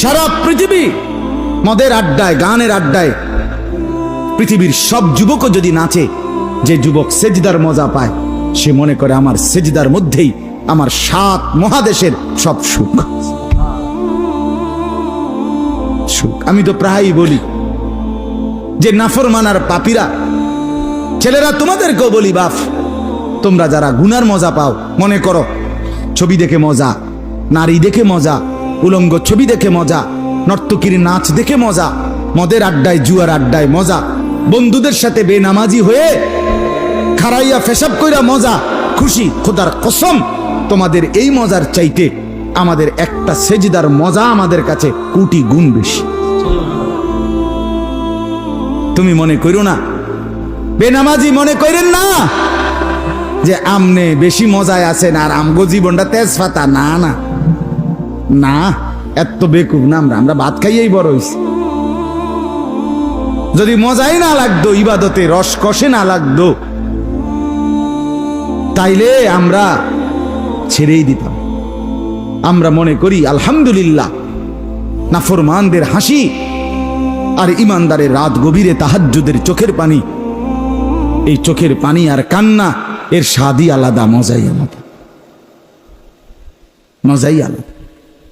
সারা পৃথিবী মদের আড্ডায়, গানের আড্ডায় পৃথিবীর সব যুবকও যদি নাচে, যে যুবক সেজদার মজা পায় সে মনে করে আমার সেজদার মধ্যেই আমার 7 মহাদেশের সব সুখ। আমি তো প্রায়ই বলি যে নাফরমানার পাপীরা, ছেলেরা তোমাদেরকেও বলি, বাপ তোমরা যারা গুনার মজা পাও, মনে করো ছবি দেখে মজা, নারী দেখে মজা, উলঙ্গ ছবি দেখে মজা, নর্তকীর নাচ দেখে মজা, মদের আড্ডায় জুয়ার আড্ডায় মজা, বন্ধুদের সাথে বেনামাজি হয়ে খারাইয়া পেশাব কইরা মজা, খুশি। খোদার কসম তোমাদের এই মজার চাইতে আমাদের একটা সেজদার মজা আমাদের কাছে কোটি গুণ বেশি। তুমি মনে করো না, বেনামাজি মনে করেন না যে আমনে বেশি মজায় আছেন আর আমগো জীবনটা তেজপাতা। না না না, এত বেকুব না আমরা। আমরা ভাত খাইয়েই বড় হইছি। যদি মজাই না লাগতো, ইবাদতে রস কষে না লাগতো, তাইলে আমরা ছেড়েই দিতাম। আমরা মনে করি আলহামদুলিল্লাহ, নাফরমানদের হাসি আর ইমানদারের রাত গভীরে তাহাজ্জুদের চোখের পানি, এই চোখের পানি আর কান্না এর স্বাদই আলাদা, মজাই আলাদা, মজাই আলাদা।